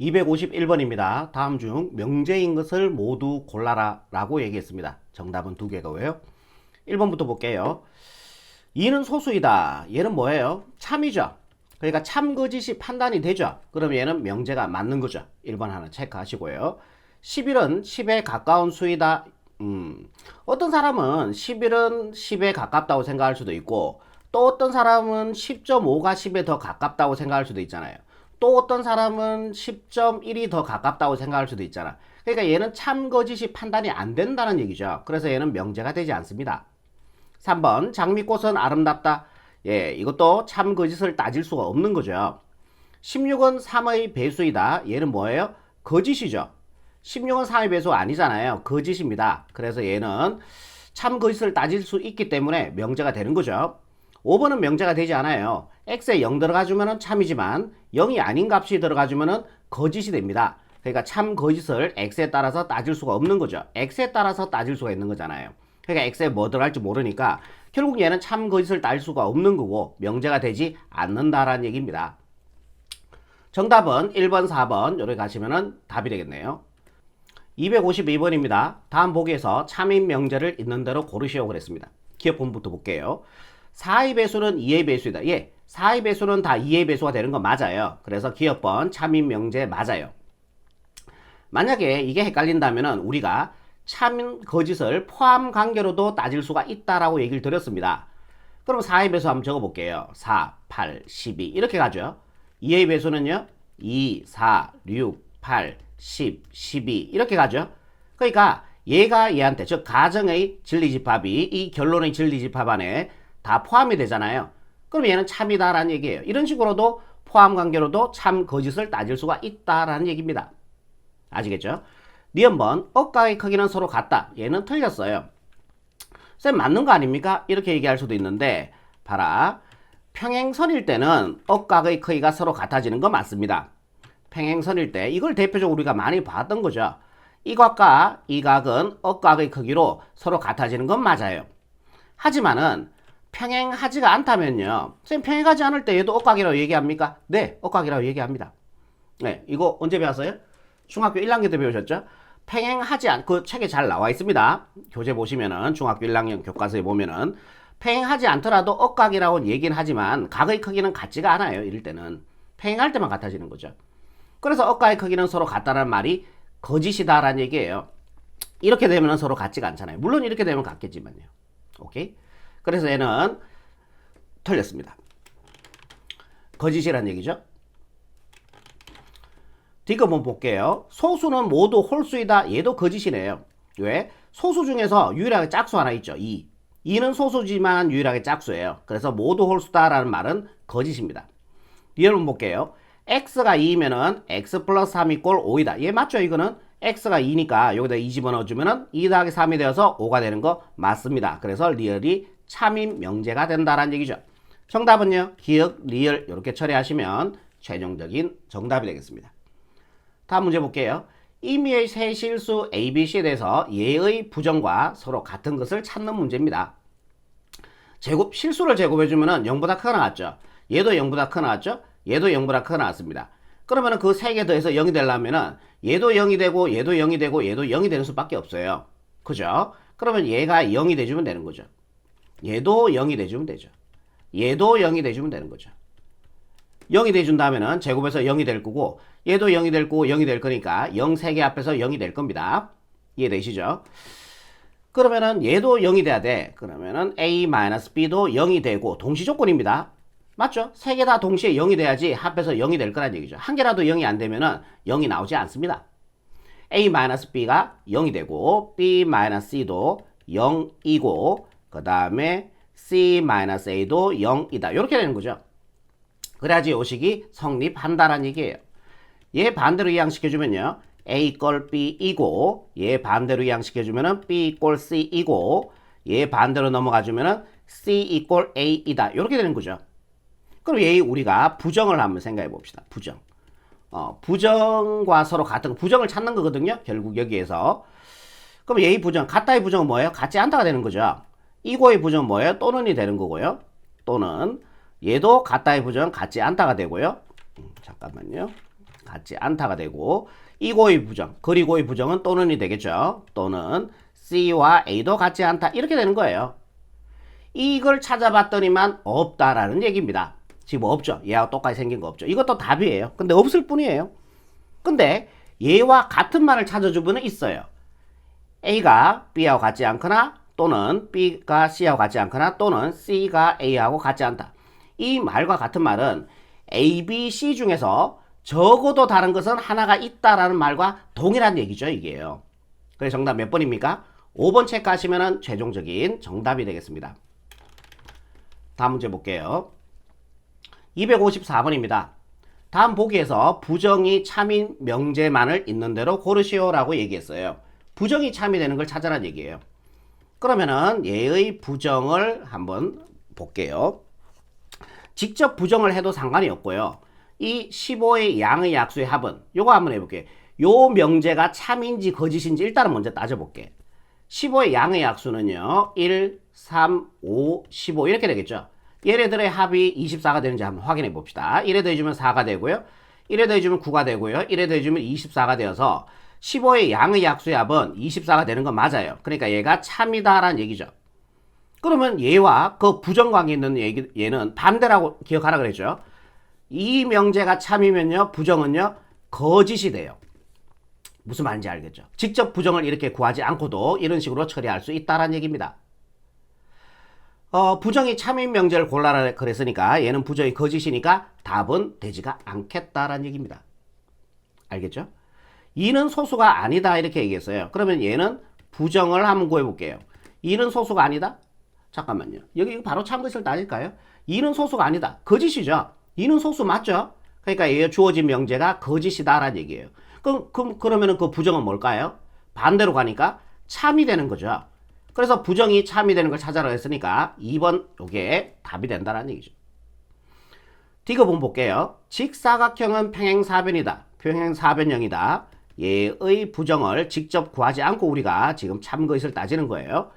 251번입니다. 다음 중 명제인 것을 모두 골라라 라고 얘기했습니다. 정답은 두 개고요. 1번부터 볼게요. 이는 소수이다. 얘는 뭐예요? 참이죠. 그러니까 참 거짓이 판단이 되죠. 그럼 얘는 명제가 맞는 거죠. 1번 하나 체크하시고요. 11은 10에 가까운 수이다. 어떤 사람은 11은 10에 가깝다고 생각할 수도 있고, 또 어떤 사람은 10.5가 10에 더 가깝다고 생각할 수도 있잖아요. 또 어떤 사람은 10.1이 더 가깝다고 생각할 수도 있잖아. 그러니까 얘는 참 거짓이 판단이 안 된다는 얘기죠. 그래서 얘는 명제가 되지 않습니다. 3번 장미꽃은 아름답다. 예, 이것도 참 거짓을 따질 수가 없는 거죠. 16은 3의 배수이다. 얘는 뭐예요? 거짓이죠. 16은 3의 배수 아니잖아요. 거짓입니다. 그래서 얘는 참 거짓을 따질 수 있기 때문에 명제가 되는 거죠. 5번은 명제가 되지 않아요. x에 0 들어가주면 참이지만 0이 아닌 값이 들어가주면 거짓이 됩니다. 그러니까 참 거짓을 x에 따라서 따질 수가 없는 거죠. x에 따라서 따질 수가 있는 거잖아요. 그러니까 x에 뭐 들어갈지 모르니까 결국 얘는 참 거짓을 따질 수가 없는 거고 명제가 되지 않는다라는 얘기입니다. 정답은 1번, 4번 요렇게 가시면 답이 되겠네요. 252번입니다. 다음 보기에서 참인 명제를 있는 대로 고르시오 그랬습니다. 기억 본부터 볼게요. 4의 배수는 2의 배수이다. 예, 4의 배수는 다 2의 배수가 되는 거 맞아요. 그래서 기억번 참인 명제 맞아요. 만약에 이게 헷갈린다면 우리가 참 거짓을 포함 관계로도 따질 수가 있다라고 얘기를 드렸습니다. 그럼 4의 배수 한번 적어볼게요. 4, 8, 12 이렇게 가죠. 2의 배수는요. 2, 4, 6, 8, 10, 12 이렇게 가죠. 그러니까 얘가 얘한테 즉 가정의 진리집합이 이 결론의 진리집합 안에 다 포함이 되잖아요. 그럼 얘는 참이다라는 얘기예요. 이런 식으로도 포함 관계로도 참 거짓을 따질 수가 있다라는 얘기입니다. 아시겠죠? 니은번 억각의 크기는 서로 같다. 얘는 틀렸어요. 쌤 맞는 거 아닙니까? 이렇게 얘기할 수도 있는데 봐라. 평행선일 때는 억각의 크기가 서로 같아지는 거 맞습니다. 평행선일 때 이걸 대표적으로 우리가 많이 봤던 거죠. 이 각과 이 각은 억각의 크기로 서로 같아지는 건 맞아요. 하지만은 평행하지가 않다면요. 쌤 평행하지 않을 때 얘도 억각이라고 얘기합니까? 네, 억각이라고 얘기합니다. 네, 이거 언제 배웠어요? 중학교 1학년 때 배우셨죠? 평행하지 않, 그 책에 잘 나와 있습니다. 교재 보시면은 중학교 1학년 교과서에 보면은 평행하지 않더라도 억각이라고 얘기는 하지만 각의 크기는 같지가 않아요. 이럴 때는 평행할 때만 같아지는 거죠. 그래서 억각의 크기는 서로 같다는 말이 거짓이다라는 얘기예요. 이렇게 되면 서로 같지가 않잖아요. 물론 이렇게 되면 같겠지만요. 오케이? 그래서 얘는 틀렸습니다. 거짓이란 얘기죠. 뒤거 한번 볼게요. 소수는 모두 홀수이다. 얘도 거짓이네요. 왜? 소수 중에서 유일하게 짝수 하나 있죠. 2. 2는 소수지만 유일하게 짝수예요. 그래서 모두 홀수다라는 말은 거짓입니다. 뒤에 한번 볼게요. x가 2이면은 x 플러스 3 이꼴 5이다. 얘 맞죠? 이거는 x가 2니까 여기다 2 집어넣어주면은 2 더하기 3이 되어서 5가 되는 거 맞습니다. 그래서 리얼이 참인 명제가 된다라는 얘기죠. 정답은요. 기억, 리얼 이렇게 처리하시면 최종적인 정답이 되겠습니다. 다음 문제 볼게요. 임의의 세 실수 A, B, C에 대해서 얘의 부정과 서로 같은 것을 찾는 문제입니다. 실수를 제곱해주면 0보다 크게 나왔죠. 얘도 0보다 크게 나왔죠. 얘도 0보다 크게 나왔습니다. 그러면 그 세 개 더해서 0이 되려면 얘도 0이 되고 얘도 0이 되고 얘도 0이 되는 수밖에 없어요. 그죠? 그러면 얘가 0이 돼주면 되는 거죠. 얘도 0이 돼주면 되죠. 얘도 0이 돼주면 되는 거죠. 0이 돼준다면 제곱해서 0이 될 거고 얘도 0이 될 거고 0이 될 거니까 0 3개 앞에서 0이 될 겁니다. 이해되시죠? 그러면은 얘도 0이 돼야 돼. 그러면은 A-B도 0이 되고 동시 조건입니다. 맞죠? 세 개 다 동시에 0이 돼야지 합해서 0이 될 거란 얘기죠. 한 개라도 0이 안 되면은 0이 나오지 않습니다. A-B가 0이 되고 B-C도 0이고 그 다음에 C-A도 0이다. 이렇게 되는 거죠. 그래야지 요식이 성립한다라는 얘기예요. 얘 반대로 이항시켜주면요. A 꼴 B이고 얘 반대로 이항시켜주면 B 꼴 C이고 얘 반대로 넘어가주면 C 이꼴 A이다. 이렇게 되는 거죠. 그럼 얘 우리가 부정을 한번 생각해 봅시다. 부정. 부정과 서로 같은 부정을 찾는 거거든요. 결국 여기에서. 그럼 얘의 부정, 같다의 부정은 뭐예요? 같지 않다가 되는 거죠. 이고의 부정은 뭐예요? 또는이 되는 거고요. 또는 얘도 같다의 부정은 같지 않다가 되고요. 잠깐만요. 같지 않다가 되고 이고의 부정, 그리고의 부정은 또는이 되겠죠. 또는 C와 A도 같지 않다 이렇게 되는 거예요. 이걸 찾아봤더니만 없다라는 얘기입니다. 지금 없죠. 얘하고 똑같이 생긴 거 없죠. 이것도 답이에요. 근데 없을 뿐이에요. 근데 얘와 같은 말을 찾아주면 있어요. A가 B하고 같지 않거나 또는 B가 C하고 같지 않거나 또는 C가 A하고 같지 않다. 이 말과 같은 말은 A, B, C 중에서 적어도 다른 것은 하나가 있다라는 말과 동일한 얘기죠. 이게요. 그래서 정답 몇 번입니까? 5번 체크하시면 최종적인 정답이 되겠습니다. 다음 문제 볼게요. 254번입니다. 다음 보기에서 부정이 참인 명제만을 있는 대로 고르시오라고 얘기했어요. 부정이 참이 되는 걸 찾아라는 얘기예요. 그러면은 얘의 부정을 한번 볼게요. 직접 부정을 해도 상관이 없고요. 이 15의 양의 약수의 합은 요거 한번 해볼게요. 요 명제가 참인지 거짓인지 일단은 먼저 따져볼게. 15의 양의 약수는요. 1, 3, 5, 15 이렇게 되겠죠. 얘네들의 합이 24가 되는지 한번 확인해 봅시다. 1에 더해주면 4가 되고요. 1에 더해주면 9가 되고요. 1에 더해주면 24가 되어서 15의 양의 약수의 합은 24가 되는 건 맞아요. 그러니까 얘가 참이다라는 얘기죠. 그러면 얘와 그 부정관계 있는 얘는 반대라고 기억하라 그랬죠. 이 명제가 참이면요. 부정은요. 거짓이 돼요. 무슨 말인지 알겠죠. 직접 부정을 이렇게 구하지 않고도 이런 식으로 처리할 수 있다는 얘기입니다. 부정이 참인 명제를 골라라 그랬으니까 얘는 부정이 거짓이니까 답은 되지가 않겠다라는 얘기입니다. 알겠죠? 2는 소수가 아니다 이렇게 얘기했어요. 그러면 얘는 부정을 한번 구해볼게요. 2는 소수가 아니다? 잠깐만요. 여기 바로 참것을 따질까요? 2는 소수가 아니다. 거짓이죠. 2는 소수 맞죠? 그러니까 얘 주어진 명제가 거짓이다라는 얘기예요. 그러면은 그 부정은 뭘까요? 반대로 가니까 참이 되는 거죠. 그래서 부정이 참이 되는 걸 찾아라 했으니까 2번 요게 답이 된다는 얘기죠. 디귿본 볼게요. 직사각형은 평행사변이다. 평행사변형이다. 얘의 부정을 직접 구하지 않고 우리가 지금 참것을 따지는 거예요.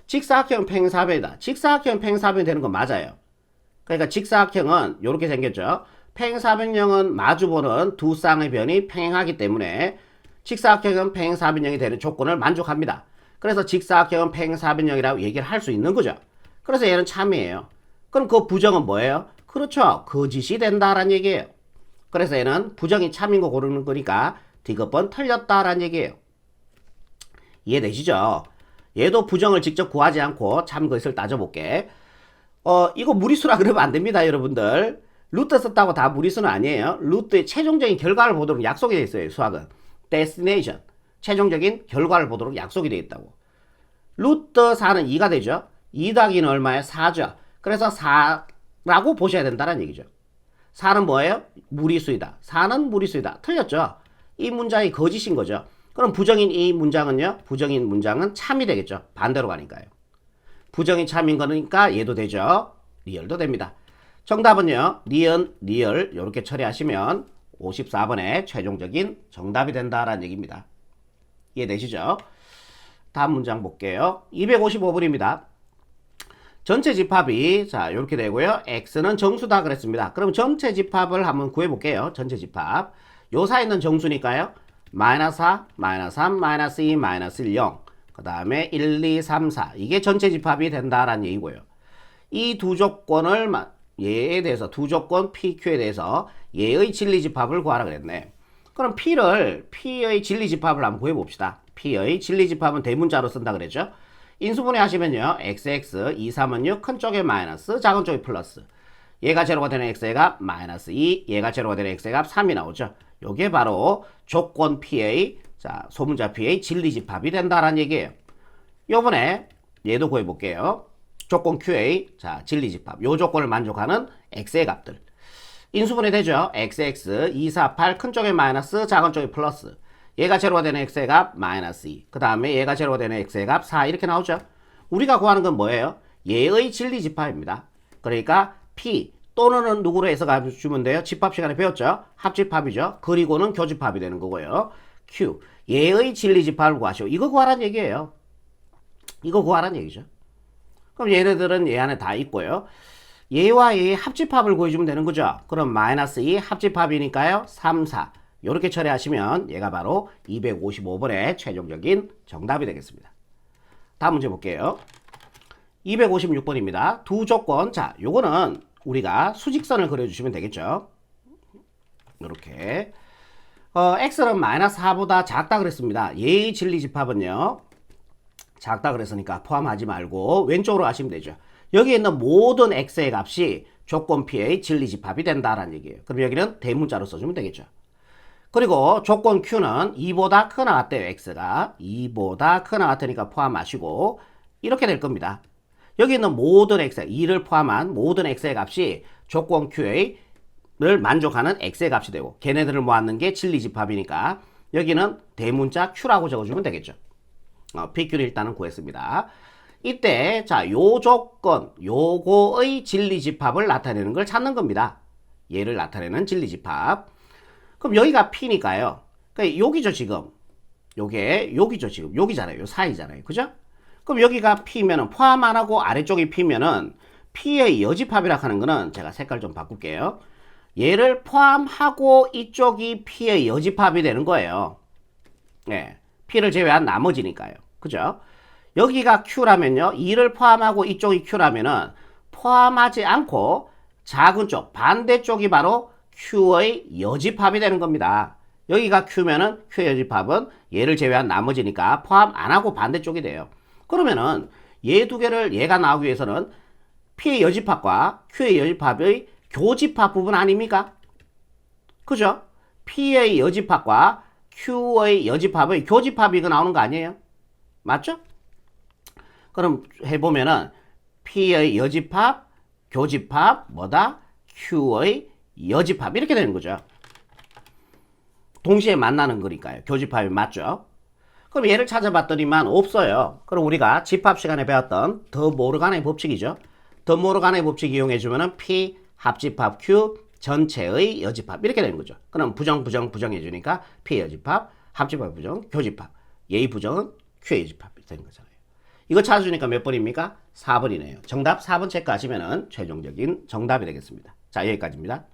직사각형 평행사변이다. 직사각형 평행사변이 되는 건 맞아요. 그러니까 직사각형은 이렇게 생겼죠. 평행사변형은 마주보는 두 쌍의 변이 평행하기 때문에 직사각형은 평행사변형이 되는 조건을 만족합니다. 그래서 직사각형은 평행사변형이라고 얘기를 할 수 있는 거죠. 그래서 얘는 참이에요. 그럼 그 부정은 뭐예요? 그렇죠. 거짓이 된다라는 얘기예요. 그래서 얘는 부정이 참인 거 고르는 거니까 디귿번 틀렸다라는 얘기예요. 이해되시죠? 얘도 부정을 직접 구하지 않고 참것을 따져볼게. 이거 무리수라 그러면 안 됩니다, 여러분들. 루트 썼다고 다 무리수는 아니에요. 루트의 최종적인 결과를 보도록 약속이 되어 있어요, 수학은. destination. 최종적인 결과를 보도록 약속이 되어 있다고. 루트 4는 2가 되죠. 2 더하기는 얼마예요? 4죠. 그래서 4라고 보셔야 된다는 얘기죠. 4는 뭐예요? 무리수이다. 4는 무리수이다. 틀렸죠. 이 문장이 거짓인 거죠. 그럼 부정인 이 문장은요. 부정인 문장은 참이 되겠죠. 반대로 가니까요. 부정이 참인 거니까 얘도 되죠. 리얼도 됩니다. 정답은요. 니은, 리얼 이렇게 처리하시면 54번의 최종적인 정답이 된다라는 얘기입니다. 이해되시죠? 다음 문장 볼게요. 255번입니다. 전체 집합이 자 이렇게 되고요. x는 정수다 그랬습니다. 그럼 전체 집합을 한번 구해볼게요. 전체 집합. 요 사이 있는 정수니까요. 마이너스 4, 마이너스 3, 마이너스 2, 마이너스 1, 0. 그 다음에 1, 2, 3, 4. 이게 전체 집합이 된다라는 얘기고요. 이 두 조건을 얘에 대해서 두 조건 PQ에 대해서 얘의 진리집합을 구하라 그랬네. 그럼 P의 진리집합을 한번 구해봅시다. P의 진리집합은 대문자로 쓴다 그랬죠. 인수분해 하시면요. XX, 2, 3은 6, 큰 쪽에 마이너스, 작은 쪽에 플러스. 얘가 제로가 되는 x의 값 마이너스 2, 얘가 제로가 되는 x의 값 3이 나오죠. 요게 바로 조건 P의 자 소문자 P의 진리집합이 된다라는 얘기예요. 요번에 얘도 구해볼게요. 조건 QA 자 진리집합 요 조건을 만족하는 x의 값들 인수분해 되죠. XX 2, 4, 8 큰 쪽에 마이너스 작은 쪽에 플러스 얘가 제로가 되는 x의 값 마이너스 2 그 다음에 얘가 제로가 되는 x의 값 4 이렇게 나오죠. 우리가 구하는 건 뭐예요? 얘의 진리집합입니다. 그러니까 P 또는 누구로 해서 주면 돼요? 집합 시간에 배웠죠? 합집합이죠. 그리고는 교집합이 되는 거고요. Q 얘의 진리집합을 구하시오. 이거 구하라는 얘기예요. 이거 구하라는 얘기죠. 그럼 얘네들은 얘 안에 다 있고요. 얘와 얘의 합집합을 구해주면 되는 거죠. 그럼 마이너스 2 합집합이니까요. 3, 4 이렇게 처리하시면 얘가 바로 255번의 최종적인 정답이 되겠습니다. 다음 문제 볼게요. 256번입니다. 두 조건. 자, 요거는 우리가 수직선을 그려주시면 되겠죠. 이렇게 x는 마이너스 4보다 작다 그랬습니다. 얘의 진리집합은요, 작다 그랬으니까 포함하지 말고 왼쪽으로 하시면 되죠. 여기에 있는 모든 x의 값이 조건 P의 진리집합이 된다라는 얘기예요. 그럼 여기는 대문자로 써주면 되겠죠. 그리고 조건 Q는 2보다 크나 같대요. x가 2보다 크나 같으니까 포함하시고 이렇게 될 겁니다. 여기 있는 모든 x, 2를 포함한 모든 x의 값이 조건 Q의 를 만족하는 x의 값이 되고, 걔네들을 모았는 게 진리집합이니까 여기는 대문자 Q라고 적어주면 되겠죠. PQ를 일단은 구했습니다. 이때 자, 요 조건, 요거의 진리집합을 나타내는 걸 찾는 겁니다. 얘를 나타내는 진리집합. 그럼 여기가 P니까요. 그러니까 여기죠 지금. 요게 여기죠 지금. 여기잖아요. 요 사이잖아요. 그죠? 그럼 여기가 P면은 포함 안 하고 아래쪽이 P면은 P의 여집합이라 하는 거는 제가 색깔 좀 바꿀게요. 얘를 포함하고 이쪽이 P의 여집합이 되는 거예요. 네, P를 제외한 나머지니까요. 그죠? 여기가 Q라면요, 2를 포함하고 이쪽이 Q라면은 포함하지 않고 작은 쪽, 반대쪽이 바로 Q의 여집합이 되는 겁니다. 여기가 Q면은 Q의 여집합은 얘를 제외한 나머지니까 포함 안 하고 반대쪽이 돼요. 그러면은 얘 두 개를 얘가 나오기 위해서는 P의 여집합과 Q의 여집합의 교집합 부분 아닙니까? 그죠? P의 여집합과 Q의 여집합의 교집합이 이거 나오는 거 아니에요? 맞죠? 그럼 해보면은 P의 여집합, 교집합, 뭐다? Q의 여집합 이렇게 되는 거죠. 동시에 만나는 거니까요. 교집합이 맞죠? 그럼 얘를 찾아봤더니만 없어요. 그럼 우리가 집합 시간에 배웠던 더 모르간의 법칙이죠. 더 모르간의 법칙 이용해주면은 P 합집합 Q 전체의 여집합 이렇게 되는 거죠. 그럼 부정 해주니까 P 여집합, 합집합 부정, 교집합. 얘의 부정은 Q의 여집합이 되는 거잖아요. 이거 찾아주니까 몇 번입니까? 4번이네요. 정답 4번 체크하시면 최종적인 정답이 되겠습니다. 자, 여기까지입니다.